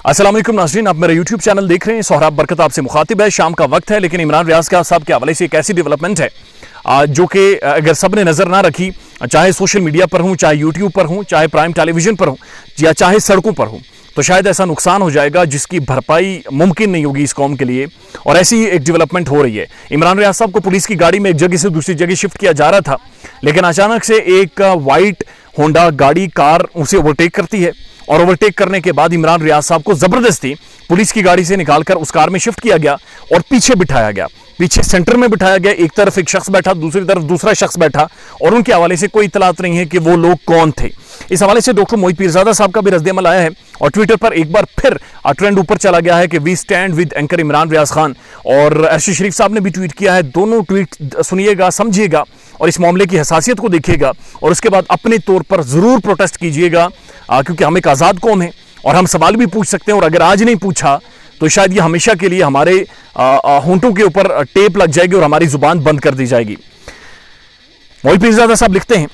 अस्सलाम वालेकुम नाज़रीन, आप मेरा यूट्यूब चैनल देख रहे हैं। सोहराब बरकत आपसे मुखातिब है। शाम का वक्त है, लेकिन इमरान रियाज साहब के हवाले से एक ऐसी डेवलपमेंट है जो कि अगर सब ने नज़र ना रखी, चाहे सोशल मीडिया पर हूँ, चाहे यूट्यूब पर हूँ, चाहे प्राइम टेलीविजन पर हूँ, या चाहे सड़कों पर हूँ, तो शायद ऐसा नुकसान हो जाएगा जिसकी भरपाई मुमकिन नहीं होगी इस कौम के लिए। और ऐसी एक डेवलपमेंट हो रही है। इमरान रियाज साहब को पुलिस की गाड़ी में एक जगह से दूसरी जगह शिफ्ट किया जा रहा था, लेकिन अचानक से एक वाइट होंडा गाड़ी कार उसे ओवरटेक करती है और ओवरटेक करने के बाद इमरान रियाज साहब को जबरदस्ती पुलिस की गाड़ी से निकालकर उस कार में शिफ्ट किया गया और पीछे बिठाया गया, पीछे सेंटर में बिठाया गया। एक तरफ एक शख्स बैठा, दूसरी तरफ दूसरा शख्स बैठा और उनके हवाले से कोई इतलात नहीं है कि वो लोग कौन थे। इस हवाले से डॉक्टर मोहित पीरजादा साहब का भी रद्द-ए-अमल आया है और ट्विटर पर एक बार फिर ट्रेंड ऊपर चला गया है कि we stand with anchor Imran Riaz Khan. और अरशद शरीफ साहब ने भी ट्वीट किया है। दोनों ट्वीट सुनिएगा, समझिएगा और इस मामले की हसासियत को देखिएगा और उसके बाद अपने तौर पर जरूर प्रोटेस्ट कीजिएगा, क्योंकि हम एक आज़ाद कौम है और हम सवाल भी पूछ सकते हैं। और अगर आज नहीं पूछा तो शायद ये हमेशा के लिए हमारे होंठों के ऊपर टेप लग जाएगी और हमारी जुबान बंद कर दी जाएगी। मोहित पीरजादा साहब लिखते हैं,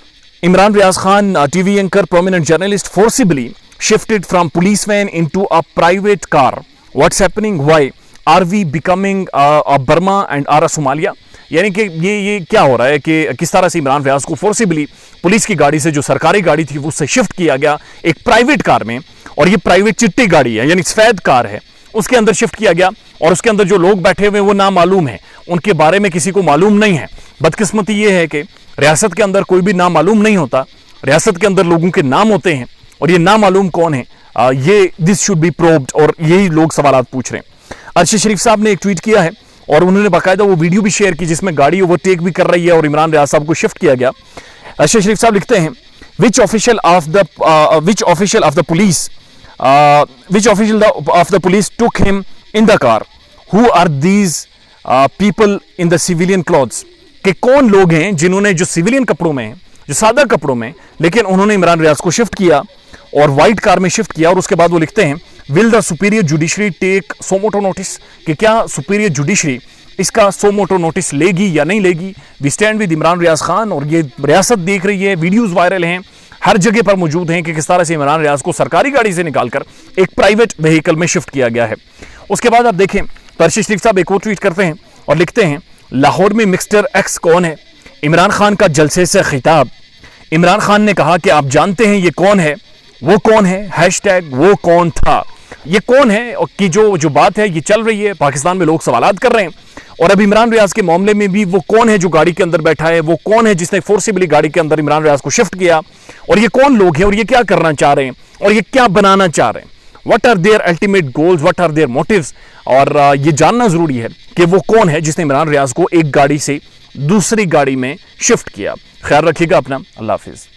Imran Riaz Khan, TV anchor, prominent journalist, forcibly shifted from police van into a private car. What's happening? Why? Are we becoming a Burma and are a Somalia? यानी कि ये क्या हो रहा है कि किस तरह से इमरान रियाज को फोर्सिबली पुलिस की गाड़ी से, जो सरकारी गाड़ी थी, उससे शिफ्ट किया गया एक प्राइवेट कार में। और ये प्राइवेट चिट्टी गाड़ी है, यानी सफेद कार है, उसके अंदर शिफ्ट किया गया और उसके अंदर जो लोग बैठे हुए वो नामालूम है, उनके बारे में किसी को मालूम नहीं है। बदकिस्मती ये है कि रियासत के अंदर कोई भी नामालूम नहीं होता, रियासत के अंदर लोगों के नाम होते हैं और ये नामालूम कौन है, ये दिस शुड बी प्रोब्ड और यही लोग सवालात पूछ रहे हैं। अरशद शरीफ साहब ने एक ट्वीट किया है और उन्होंने बाकायदा वो वीडियो भी शेयर की जिसमें गाड़ी ओवरटेक भी कर रही है और इमरान रियाज साहब को शिफ्ट किया गया। अरशद शरीफ साहब लिखते हैं, which official of the police took him in the car? Who are these people in the civilian clothes? कि कौन लोग हैं जिन्होंने, जो सिविलियन कपड़ों में हैं, जो सादा कपड़ों में, लेकिन उन्होंने इमरान रियाज को शिफ्ट किया और व्हाइट कार में शिफ्ट किया। और उसके बाद वो लिखते हैं, will the superior judiciary take suo motu notice? कि क्या सुपीरियर जुडिशरी इसका सोमोटो नोटिस लेगी या नहीं लेगी? We stand with Imran Riaz Khan. और ये रियासत देख रही है, वीडियोस वायरल हैं, हर जगह पर मौजूद हैं कि किस तरह से इमरान रियाज को सरकारी गाड़ी से निकालकर एक प्राइवेट व्हीकल में शिफ्ट किया गया है। उसके बाद आप देखें तो अरशद शरीफ साहब एक और ट्वीट करते हैं और लिखते हैं, लाहौर में मिस्टर एक्स कौन है? इमरान खान का जलसे से खिताब। इमरान खान ने कहा कि आप जानते हैं ये कौन है, वो कौन है, हैशटैग वो कौन था, ये कौन है, और कि जो बात है ये चल रही है, पाकिस्तान में लोग सवालात कर रहे हैं। और अब इमरान रियाज के मामले में भी वो कौन है जो गाड़ी के अंदर बैठा है, वो कौन है जिसने फोर्सिबली गाड़ी के अंदर इमरान रियाज को शिफ्ट किया, और ये कौन लोग हैं और ये क्या करना चाह रहे हैं और ये क्या बनाना चाह रहे हैं, what are their ultimate goals, what are their motives. और ये जानना जरूरी है कि वो कौन है जिसने इमरान रियाज को एक गाड़ी से दूसरी गाड़ी में शिफ्ट किया। ख्याल रखिएगा अपना। अल्लाह हाफिज।